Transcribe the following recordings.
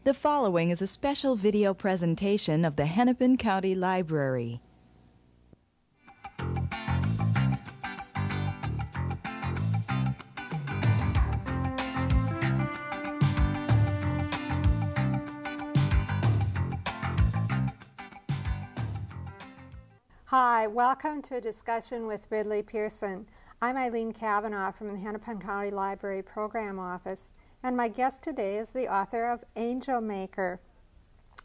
The following is a special video presentation of the Hennepin County Library. Hi, welcome to a discussion with Ridley Pearson. I'm Eileen Cavanagh from the Hennepin County Library Program Office, and my guest today is the author of Angel Maker,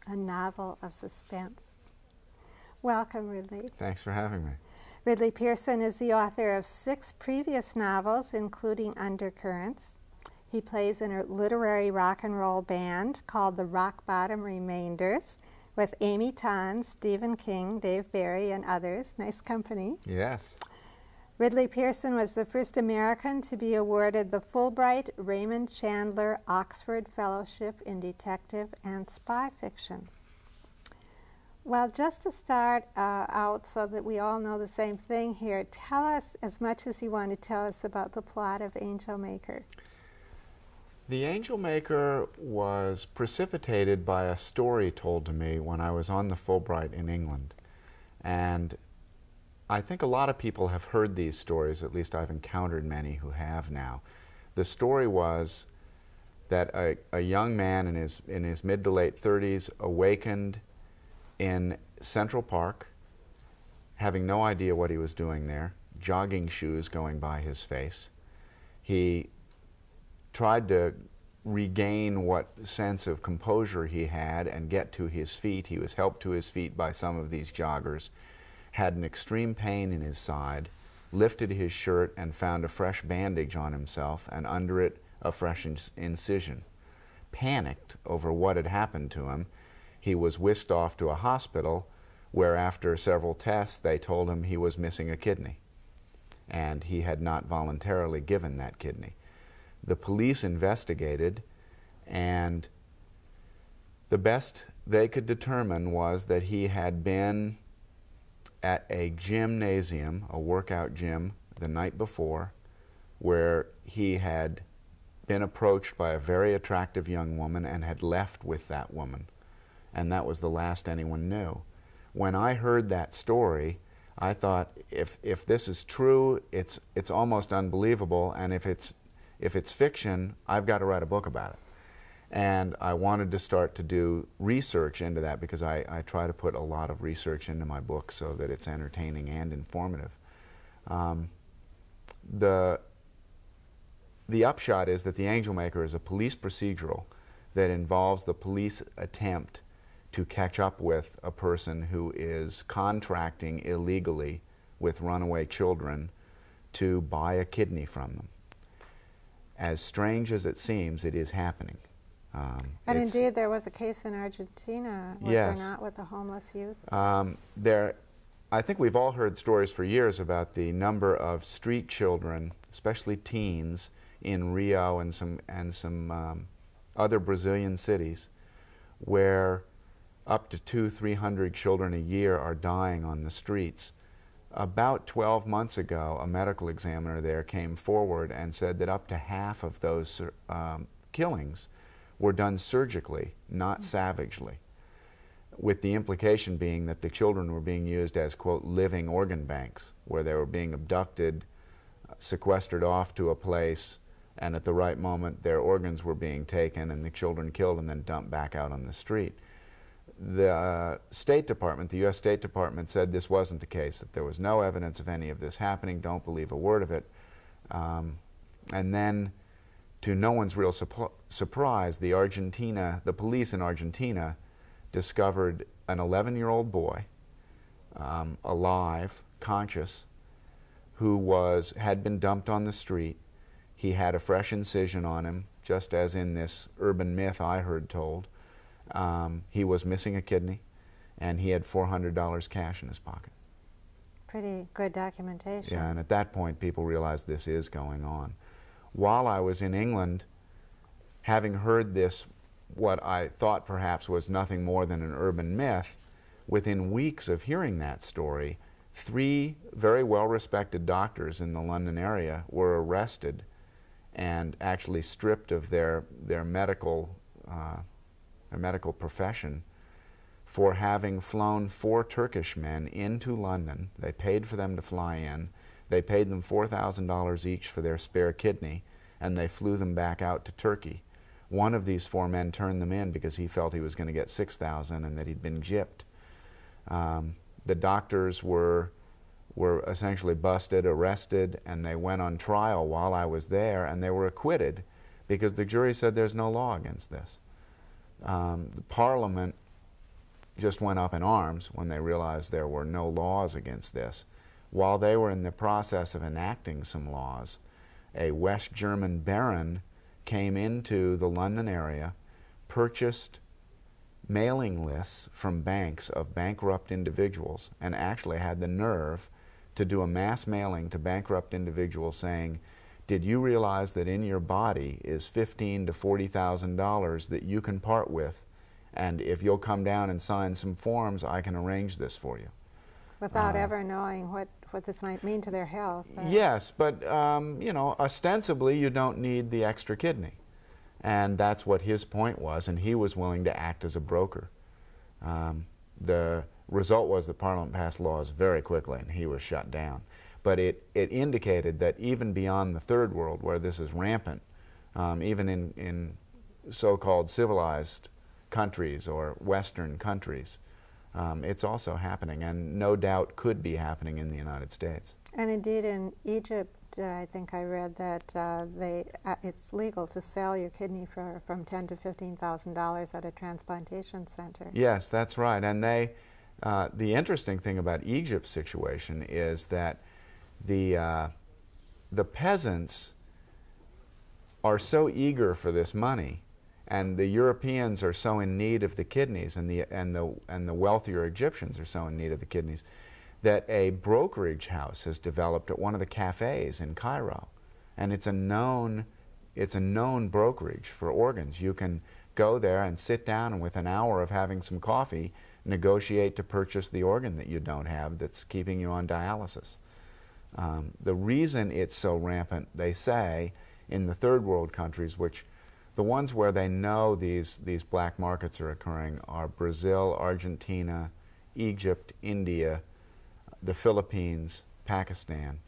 a novel of suspense. Welcome, Ridley. Thanks for having me. Ridley Pearson is the author of 6 previous novels, including Undercurrents. He plays in a literary rock and roll band called the Rock Bottom Remainders, with Amy Tan, Stephen King, Dave Barry, and others. Nice company. Yes. Ridley Pearson was the first American to be awarded the Fulbright Raymond Chandler Oxford Fellowship in Detective and Spy Fiction. Well, just to start out so that we all know the same thing here, tell us as much as you want to tell us about the plot of Angel Maker. The Angel Maker was precipitated by a story told to me when I was on the Fulbright in England. And I think a lot of people have heard these stories, at least I've encountered many who have now. The story was that a young man in his mid to late 30s awakened in Central Park, having no idea what he was doing there, jogging shoes going by his face. He tried to regain what sense of composure he had and get to his feet. He was helped to his feet by some of these joggers, had an extreme pain in his side, lifted his shirt and found a fresh bandage on himself and under it a fresh incision. Panicked over what had happened to him, he was whisked off to a hospital where after several tests they told him he was missing a kidney and he had not voluntarily given that kidney. The police investigated, and the best they could determine was that he had been at a gymnasium, a workout gym, the night before, where he had been approached by a very attractive young woman and had left with that woman. And that was the last anyone knew. When I heard that story, I thought, if this is true, it's almost unbelievable, and if it's fiction, I've got to write a book about it. And I wanted to start to do research into that because I try to put a lot of research into my book so that it's entertaining and informative. The upshot is that The Angel Maker is a police procedural that involves the police attempt to catch up with a person who is contracting illegally with runaway children to buy a kidney from them. As strange as it seems, it is happening. And indeed, there was a case in Argentina, was there not, with the homeless youth? I think we've all heard stories for years about the number of street children, especially teens, in Rio and some other Brazilian cities, where up to 200-300 children a year are dying on the streets. About 12 months ago, a medical examiner there came forward and said that up to half of those killings were done surgically, not savagely, with the implication being that the children were being used as, quote, living organ banks, where they were being abducted, sequestered off to a place, and at the right moment their organs were being taken and the children killed and then dumped back out on the street. The State Department, the U.S. State Department, said this wasn't the case, that there was no evidence of any of this happening, don't believe a word of it. And then, to no one's real surprise, the police in Argentina discovered an 11-year-old boy, alive, conscious, who had been dumped on the street. He had a fresh incision on him, just as in this urban myth I heard told. He was missing a kidney, and he had $400 cash in his pocket. Pretty good documentation. Yeah, and at that point people realized this is going on. While I was in England, having heard this, what I thought perhaps was nothing more than an urban myth, within weeks of hearing that story, 3 very well-respected doctors in the London area were arrested and actually stripped of their medical a medical profession, for having flown 4 Turkish men into London. They paid for them to fly in. They paid them $4,000 each for their spare kidney, and they flew them back out to Turkey. One of these 4 men turned them in because he felt he was going to get $6,000 and that he'd been gypped. The doctors were essentially busted, arrested, and they went on trial while I was there, and they were acquitted because the jury said there's no law against this. The Parliament just went up in arms when they realized there were no laws against this. While they were in the process of enacting some laws, a West German baron came into the London area, purchased mailing lists from banks of bankrupt individuals, and actually had the nerve to do a mass mailing to bankrupt individuals saying, did you realize that in your body is $15,000 to $40,000 that you can part with, and if you'll come down and sign some forms, I can arrange this for you. Without ever knowing what this might mean to their health. Yes, but you know, ostensibly you don't need the extra kidney. And that's what his point was, and he was willing to act as a broker. The result was the Parliament passed laws very quickly, and he was shut down. But it indicated that even beyond the Third World, where this is rampant, even in so-called civilized countries or Western countries, it's also happening, and no doubt could be happening in the United States. And indeed in Egypt, I think I read that it's legal to sell your kidney for from $10,000 to $15,000 at a transplantation center. Yes, that's right. And the interesting thing about Egypt's situation is that the peasants are so eager for this money, and the Europeans are so in need of the kidneys, and the wealthier Egyptians are so in need of the kidneys, that a brokerage house has developed at one of the cafes in Cairo, and it's a known brokerage for organs. You can go there and sit down, and with an hour of having some coffee, negotiate to purchase the organ that you don't have that's keeping you on dialysis. The reason it's so rampant, they say, in the Third World countries, which the ones where they know these black markets are occurring are Brazil, Argentina, Egypt, India, the Philippines, Pakistan,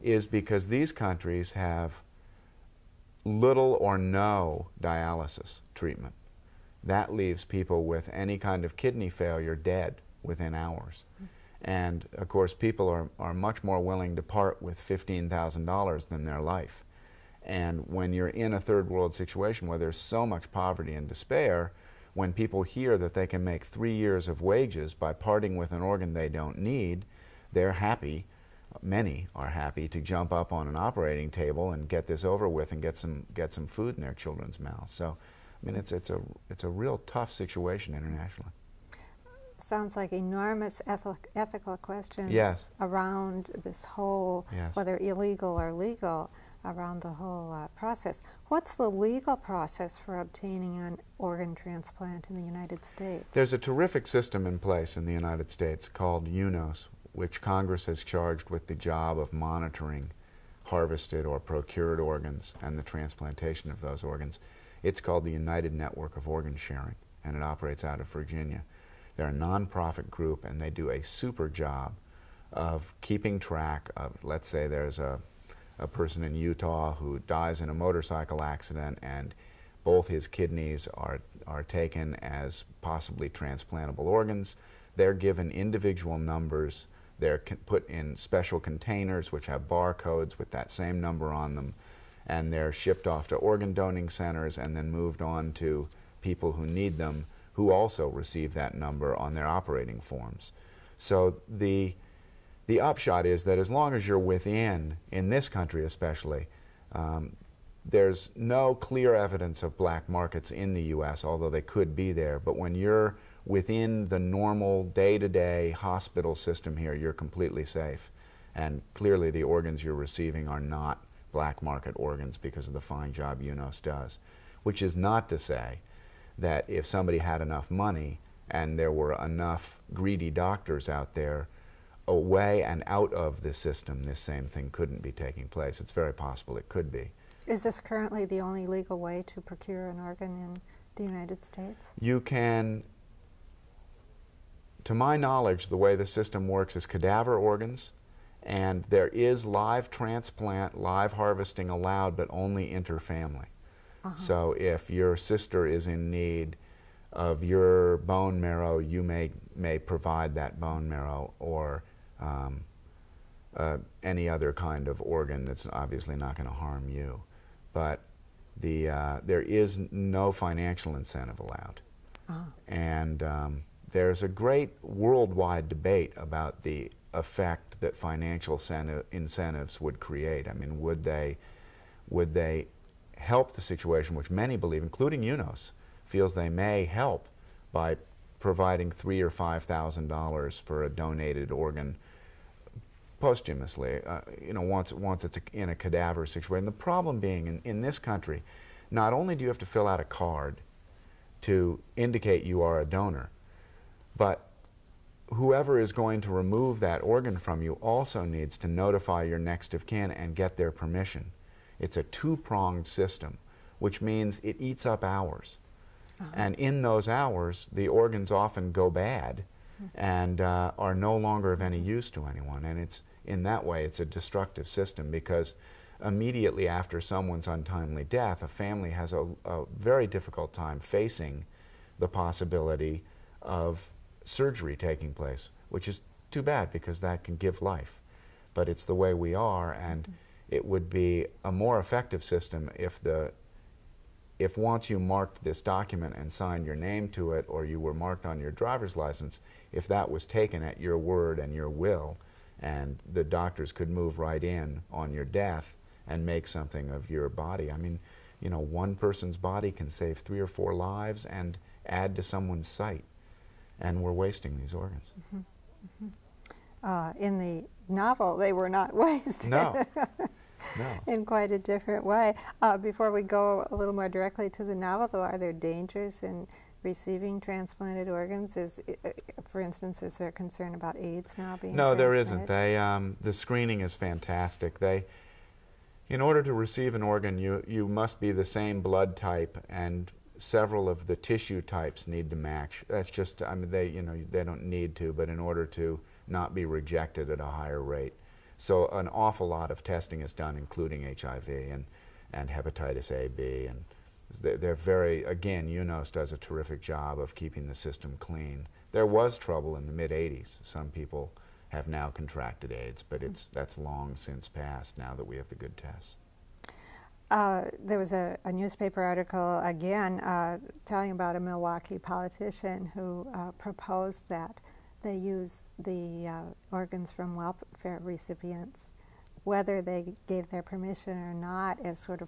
is because these countries have little or no dialysis treatment. That leaves people with any kind of kidney failure dead within hours. And of course people are much more willing to part with $15,000 than their life. And when you're in a third world situation where there's so much poverty and despair, when people hear that they can make 3 years of wages by parting with an organ they don't need, they're happy, many are happy, to jump up on an operating table and get this over with and get some food in their children's mouths. So, I mean, it's a real tough situation internationally. Sounds like enormous ethical questions around this whole, whether illegal or legal, around the whole process. What's the legal process for obtaining an organ transplant in the United States? There's a terrific system in place in the United States called UNOS, which Congress has charged with the job of monitoring harvested or procured organs and the transplantation of those organs. It's called the United Network of Organ Sharing, and it operates out of Virginia. They're a nonprofit group, and they do a super job of keeping track of, let's say there's a person in Utah who dies in a motorcycle accident and both his kidneys are taken as possibly transplantable organs. They're given individual numbers. They're put in special containers which have barcodes with that same number on them, and they're shipped off to organ donating centers and then moved on to people who need them, who also receive that number on their operating forms. So the upshot is that as long as you're within, in this country especially, there's no clear evidence of black markets in the U.S., although they could be there. But when you're within the normal day-to-day hospital system here, you're completely safe. And clearly the organs you're receiving are not black market organs because of the fine job UNOS does. Which is not to say that if somebody had enough money and there were enough greedy doctors out there, away and out of the system, this same thing couldn't be taking place. It's very possible it could be. Is this currently the only legal way to procure an organ in the United States? You can, to my knowledge, the way the system works is cadaver organs, and there is live transplant, live harvesting allowed, but only interfamily. So if your sister is in need of your bone marrow, you may provide that bone marrow, or any other kind of organ that's obviously not going to harm you. But there is no financial incentive allowed. And there's a great worldwide debate about the effect that financial incentives would create. I mean, would they help the situation, which many believe, including UNOS, feels they may help by providing $3,000 or $5,000 for a donated organ posthumously, once it's in a cadaver situation. The problem being, in this country, not only do you have to fill out a card to indicate you are a donor, but whoever is going to remove that organ from you also needs to notify your next of kin and get their permission. It's a two-pronged system, which means it eats up hours. And in those hours, the organs often go bad and are no longer of any use to anyone. And in that way, it's a destructive system, because immediately after someone's untimely death, a family has a very difficult time facing the possibility of surgery taking place, which is too bad, because that can give life. But it's the way we are, and it would be a more effective system if once you marked this document and signed your name to it, or you were marked on your driver's license, if that was taken at your word and your will, and the doctors could move right in on your death and make something of your body. I mean, one person's body can save 3 or 4 lives and add to someone's sight, and we're wasting these organs. In the novel, they were not wasted. No. In quite a different way. Before we go a little more directly to the novel, though, are there dangers in receiving transplanted organs? For instance, is there concern about AIDS now being No, there transplanted? isn't. The screening is fantastic. In order to receive an organ, you must be the same blood type, and several of the tissue types need to match. That's just, I mean, they don't need to, but in order to not be rejected at a higher rate. So an awful lot of testing is done, including HIV and hepatitis A, B, and they're very, again, UNOS does a terrific job of keeping the system clean. There was trouble in the mid-'80s. Some people have now contracted AIDS, but that's long since passed now that we have the good tests. There was a newspaper article, again, telling about a Milwaukee politician who proposed that they use the organs from welfare recipients, whether they gave their permission or not, as sort of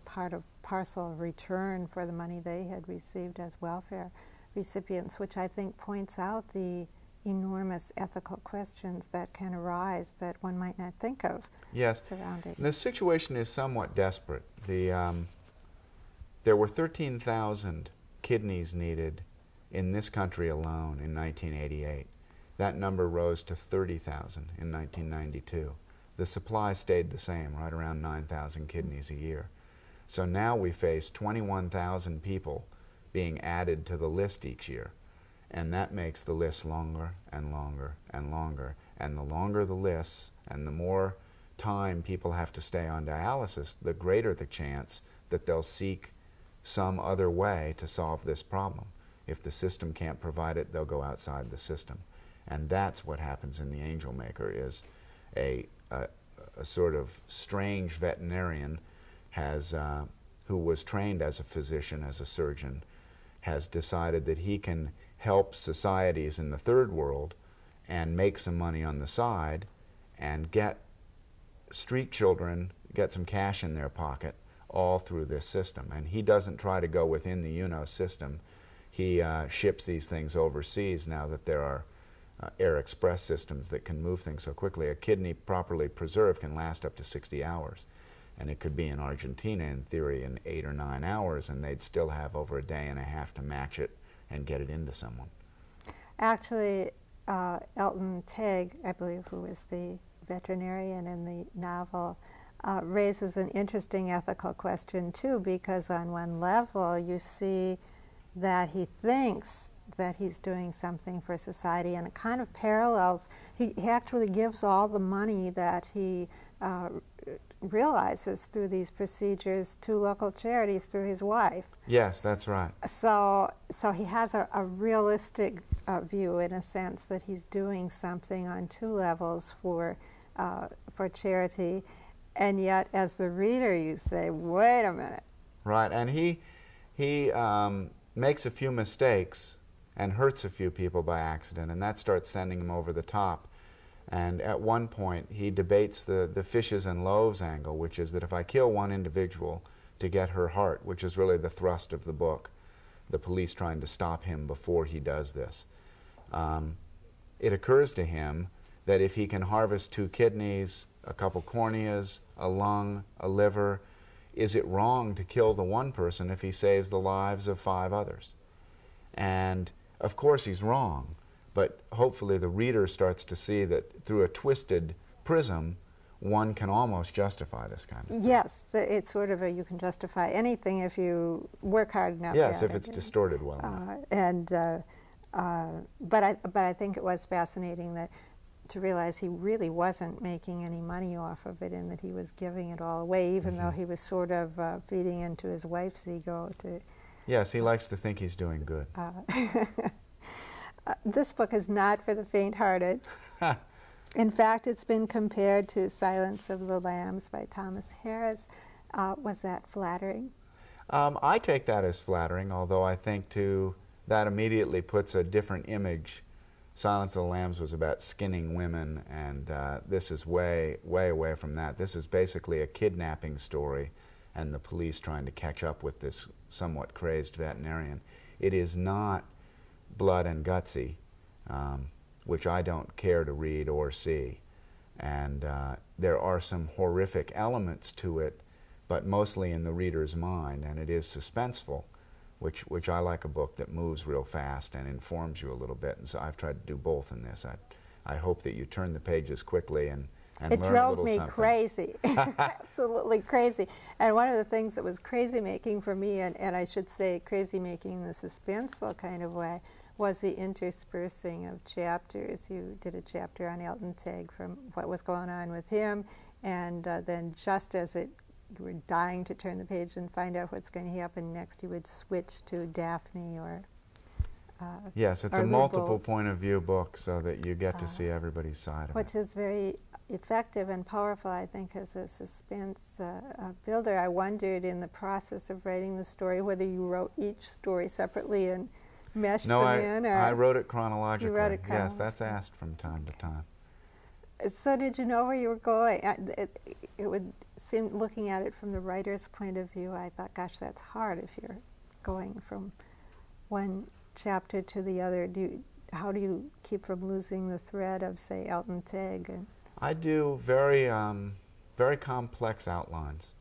parcel return for the money they had received as welfare recipients, which I think points out the enormous ethical questions that can arise that one might not think of. Yes. Surrounding. The situation is somewhat desperate. There were 13,000 kidneys needed in this country alone in 1988. That number rose to 30,000 in 1992. The supply stayed the same, right around 9,000 kidneys a year. So now we face 21,000 people being added to the list each year. And that makes the list longer and longer and longer. And the longer the lists and the more time people have to stay on dialysis, the greater the chance that they'll seek some other way to solve this problem. If the system can't provide it, they'll go outside the system. And that's what happens in The Angel Maker, is a sort of strange veterinarian who was trained as a physician, as a surgeon, has decided that he can help societies in the third world and make some money on the side and get street children, get some cash in their pocket, all through this system. And he doesn't try to go within the UNOS system. He ships these things overseas now that there are air express systems that can move things so quickly. A kidney properly preserved can last up to 60 hours. And it could be in Argentina, in theory, in 8 or 9 hours, and they'd still have over a day and a half to match it and get it into someone. Actually, Elton Tegg, I believe, who is the veterinarian in the novel, raises an interesting ethical question, too, because on one level you see that he thinks that he's doing something for society, and it kind of parallels. He actually gives all the money that he realizes through these procedures to local charities through his wife. Yes, that's right. So he has a realistic view, in a sense, that he's doing something on two levels for charity, and yet, as the reader, you say, "Wait a minute." Right, and he makes a few mistakes and hurts a few people by accident, and that starts sending him over the top. And at one point, he debates the fishes and loaves angle, which is that if I kill one individual to get her heart, which is really the thrust of the book, the police trying to stop him before he does this, it occurs to him that if he can harvest 2 kidneys, a couple corneas, a lung, a liver, is it wrong to kill the one person if he saves the lives of 5 others? And of course he's wrong, but hopefully the reader starts to see that through a twisted prism, one can almost justify this kind of thing. Yes, it's sort of you can justify anything if you work hard enough. Yes, if it's distorted well enough. But I think it was fascinating to realize he really wasn't making any money off of it, and that he was giving it all away, even though he was sort of feeding into his wife's ego. Yes, he likes to think he's doing good. This book is not for the faint-hearted. In fact, it's been compared to Silence of the Lambs by Thomas Harris. Was that flattering? I take that as flattering, although I think that immediately puts a different image. Silence of the Lambs was about skinning women, and this is way, way away from that. This is basically a kidnapping story, and the police trying to catch up with this somewhat crazed veterinarian. It is not blood and gutsy, which I don't care to read or see. And there are some horrific elements to it, but mostly in the reader's mind, and it is suspenseful, which I like a book that moves real fast and informs you a little bit. And so I've tried to do both in this. I hope that you turn the pages quickly and learn a little something. It drove me crazy, absolutely crazy. And one of the things that was crazy-making for me, and I should say crazy-making in the suspenseful kind of way, was the interspersing of chapters. You did a chapter on Elton Teg from what was going on with him, and then just as you were dying to turn the page and find out what's going to happen next, you would switch to Daphne or yes, it's a multiple point of view book, so that you get to see everybody's side of it. Which is very effective and powerful, I think, as a suspense builder. I wondered in the process of writing the story whether you wrote each story separately and meshed them in? Or I wrote it chronologically. You wrote it chronologically. Yes, that's asked from time to time. So did you know where you were going? It would seem, looking at it from the writer's point of view, I thought, gosh, that's hard if you're going from one chapter to the other. How do you keep from losing the thread of, say, Elton Teg? I do very complex outlines,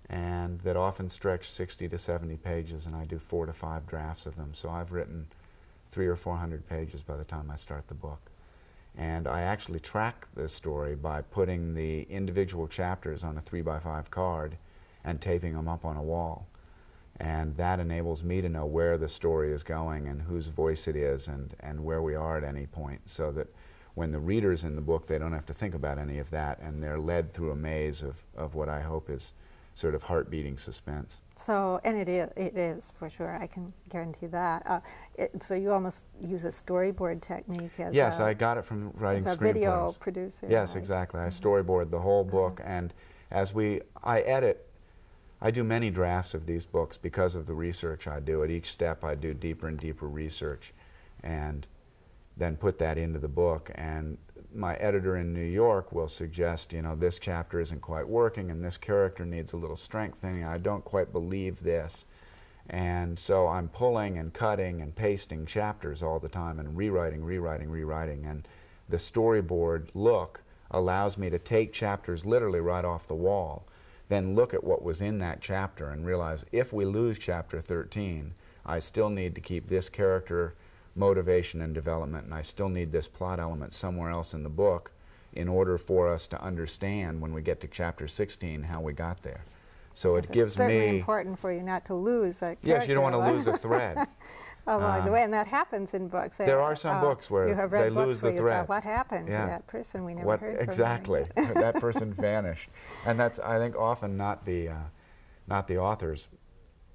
and that often stretch 60 to 70 pages, and I do 4 to 5 drafts of them. So I've written 300 or 400 pages by the time I start the book. And I actually track the story by putting the individual chapters on a 3x5 card and taping them up on a wall. And that enables me to know where the story is going and whose voice it is and where we are at any point, so that when the reader's in the book, they don't have to think about any of that, and they're led through a maze of what I hope is sort of heart-beating suspense. So, and it is for sure, I can guarantee that. So you almost use a storyboard technique as yes, I got it from writing as a screenplays. video producer. Yes, right? exactly. I storyboard the whole book, and as I edit, I do many drafts of these books because of the research I do. At each step I do deeper and deeper research, and then put that into the book. And my editor in New York will suggest, this chapter isn't quite working and this character needs a little strengthening. I don't quite believe this. And so I'm pulling and cutting and pasting chapters all the time and rewriting. And the storyboard look allows me to take chapters literally right off the wall, then look at what was in that chapter and realize if we lose chapter 13, I still need to keep this character motivation and development, and I still need this plot element somewhere else in the book in order for us to understand when we get to chapter 16 how we got there. So it gives it's certainly me important for you not to lose a character. Yes, you don't want to lose a thread. Along the way, and that happens in books. There are some books where you have read they books lose the where you thread. thought, what happened to that person we never heard from? Exactly. That person vanished. And that's, I think, often not the author's,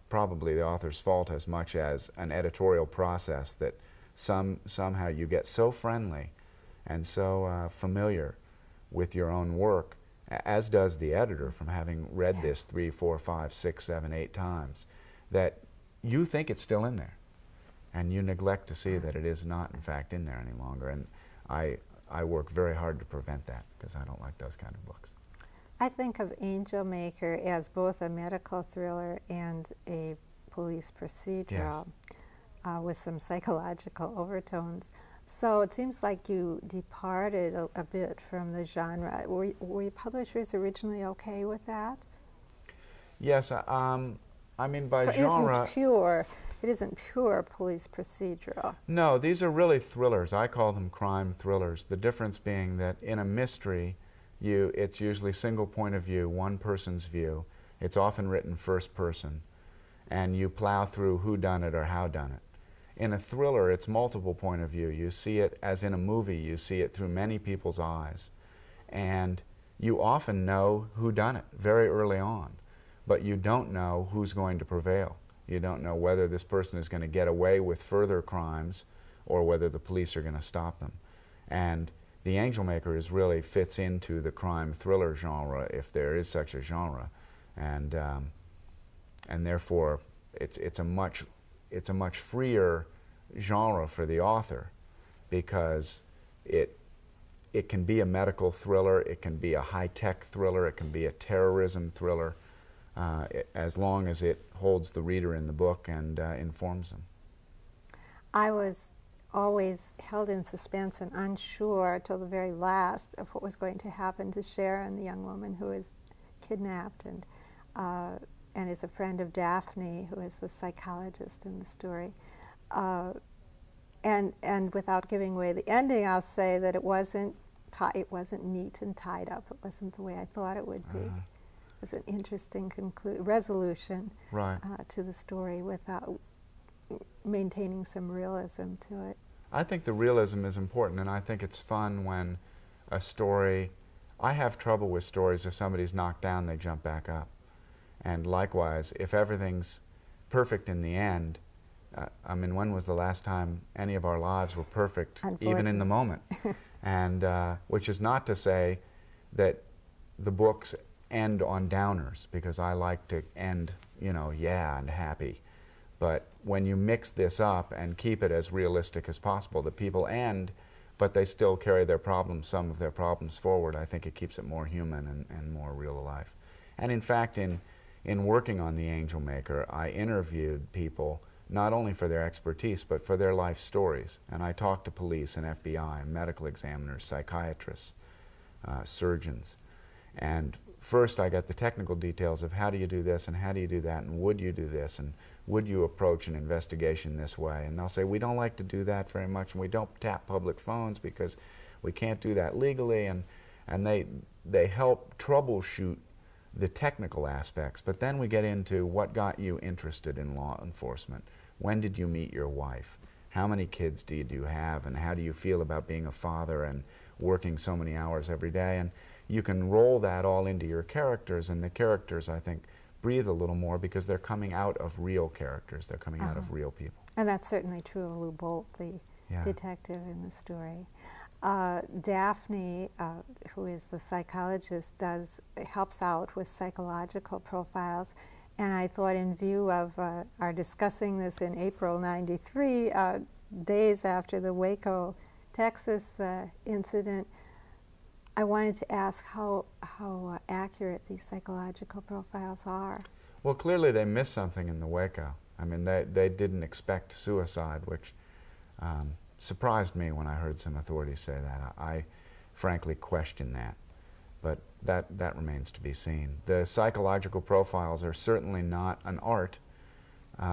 probably the author's fault as much as an editorial process that somehow you get so friendly and so familiar with your own work, as does the editor from having read this 3, 4, 5, 6, 7, 8 times, that you think it's still in there. And you neglect to see that it is not, in fact, in there any longer. And I work very hard to prevent that because I don't like those kind of books. I think of Angel Maker as both a medical thriller and a police procedural, yes, with some psychological overtones. So it seems like you departed a bit from the genre. Were your publishers originally okay with that? Yes, I mean, by so genre... It isn't pure police procedural. No, these are really thrillers. I call them crime thrillers. The difference being that in a mystery, it's usually single point of view, one person's view. It's often written first person, and you plow through who done it or how done it. In a thriller, it's multiple point of view. You see it, as in a movie, you see it through many people's eyes. And you often know who done it very early on, but you don't know who's going to prevail. You don't know whether this person is going to get away with further crimes or whether the police are going to stop them. And The Angel Maker really fits into the crime thriller genre, if there is such a genre. And therefore, it's a much freer genre for the author, because it can be a medical thriller, it can be a high-tech thriller, it can be a terrorism thriller, as long as it holds the reader in the book and informs them. I was always held in suspense and unsure till the very last of what was going to happen to Sharon, the young woman who is kidnapped and is a friend of Daphne, who is the psychologist in the story. And without giving away the ending, I'll say that it wasn't neat and tied up. It wasn't the way I thought it would be. It was an interesting resolution, right, to the story without maintaining some realism to it. I think the realism is important, and I think it's fun when a story... I have trouble with stories, if somebody's knocked down, they jump back up. And likewise, if everything's perfect in the end, I mean, when was the last time any of our lives were perfect, even in the moment? And which is not to say that the books end on downers, because I like to end, and happy. But when you mix this up and keep it as realistic as possible, that people end, but they still carry their problems, some of their problems forward, I think it keeps it more human and more real to life. And in fact, in working on The Angel Maker, I interviewed people not only for their expertise, but for their life stories. And I talked to police and FBI, medical examiners, psychiatrists, surgeons. And first I got the technical details of how do you do this and how do you do that, and would you do this, and would you approach an investigation this way? And they'll say, we don't like to do that very much, and we don't tap public phones because we can't do that legally. And they help troubleshoot the technical aspects. But then we get into what got you interested in law enforcement. When did you meet your wife? How many kids do you have? And how do you feel about being a father and working so many hours every day? And you can roll that all into your characters, and the characters, I think, breathe a little more because they're coming out of real characters. They're coming out of real people. And that's certainly true of Lou Bolt, the detective in the story. Daphne, who is the psychologist, helps out with psychological profiles. And I thought, in view of our discussing this in April '93, days after the Waco, Texas incident, I wanted to ask how accurate these psychological profiles are. Well, clearly they missed something in the Waco. I mean, they didn't expect suicide, which surprised me when I heard some authorities say that. I frankly question that, but that remains to be seen. The psychological profiles are certainly not an art.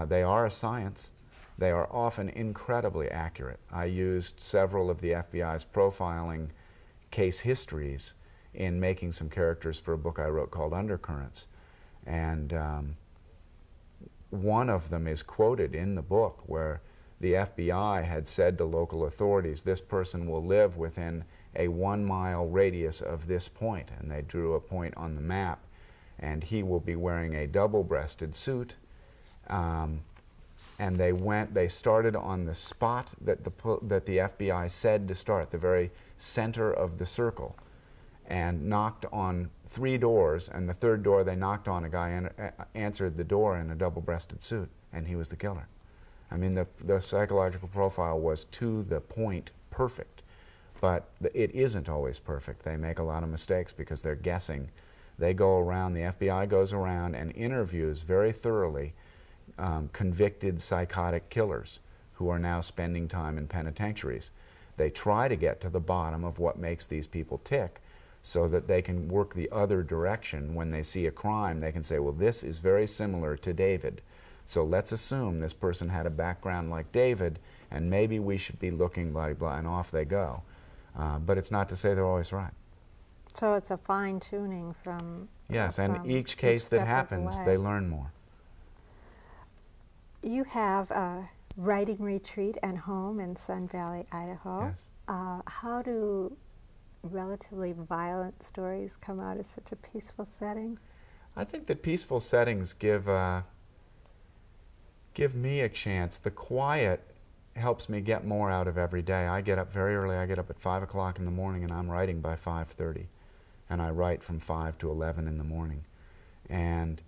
They are a science. They are often incredibly accurate. I used several of the FBI's profiling case histories in making some characters for a book I wrote called Undercurrents. And one of them is quoted in the book where the FBI had said to local authorities, this person will live within a 1-mile radius of this point, and they drew a point on the map, and he will be wearing a double-breasted suit. And they started on the spot that the FBI said to start, the very center of the circle, and knocked on 3 doors, and the 3rd door they knocked on, a guy answered the door in a double-breasted suit, and he was the killer. I mean, the psychological profile was to the point perfect, but it isn't always perfect. They make a lot of mistakes because they're guessing. They go around, the FBI goes around and interviews very thoroughly convicted psychotic killers who are now spending time in penitentiaries. They try to get to the bottom of what makes these people tick so that they can work the other direction. When they see a crime, they can say, well, this is very similar to David. So let's assume this person had a background like David, and maybe we should be looking blah, blah, blah, and off they go. But it's not to say they're always right. So it's a fine-tuning from... Yes, and each case that happens, they learn more. You have a writing retreat and home in Sun Valley, Idaho. Yes. How do relatively violent stories come out of such a peaceful setting? I think that peaceful settings give me a chance. The quiet helps me get more out of every day. I get up very early. I get up at 5 o'clock in the morning, and I'm writing by 5:30. And I write from 5 to 11 in the morning. And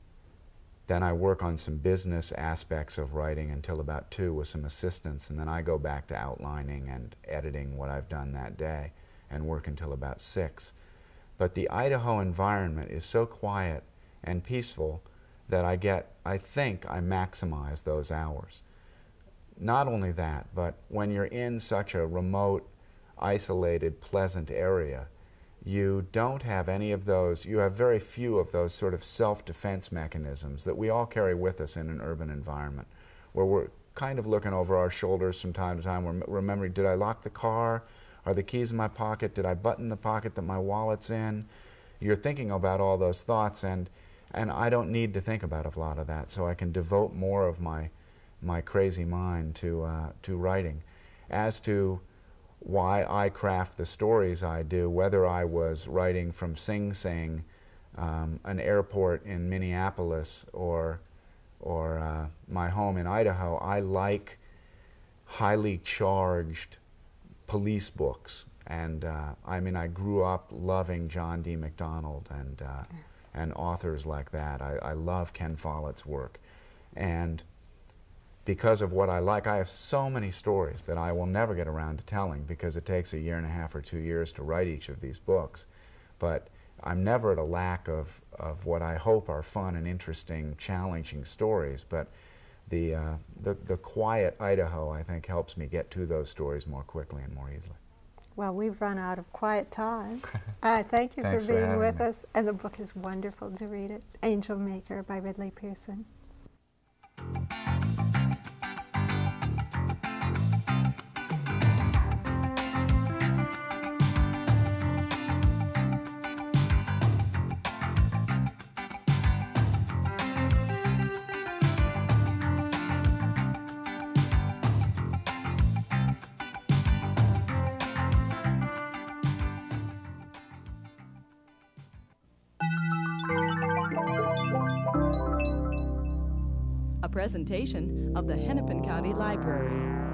then I work on some business aspects of writing until about 2 with some assistance, and then I go back to outlining and editing what I've done that day and work until about 6. But the Idaho environment is so quiet and peaceful that I think I maximize those hours. Not only that, but when you're in such a remote, isolated, pleasant area, you don't have any of those, you have very few of those sort of self-defense mechanisms that we all carry with us in an urban environment, where we're kind of looking over our shoulders from time to time. We're remembering, did I lock the car? Are the keys in my pocket? Did I button the pocket that my wallet's in? You're thinking about all those thoughts, and I don't need to think about a lot of that, so I can devote more of my crazy mind to writing. As to why I craft the stories I do, whether I was writing from Sing Sing, an airport in Minneapolis, or my home in Idaho, I like highly charged police books. And I mean, I grew up loving John D. MacDonald and authors like that. I love Ken Follett's work. And because of what I like, I have so many stories that I will never get around to telling because it takes 1.5 years or 2 years to write each of these books. But I'm never at a lack of what I hope are fun and interesting, challenging stories. But the quiet Idaho, I think, helps me get to those stories more quickly and more easily. Well, we've run out of quiet time. Thank you for being with us. And the book is wonderful to read it. Angel Maker by Ridley Pearson. Presentation of the Hennepin County Library.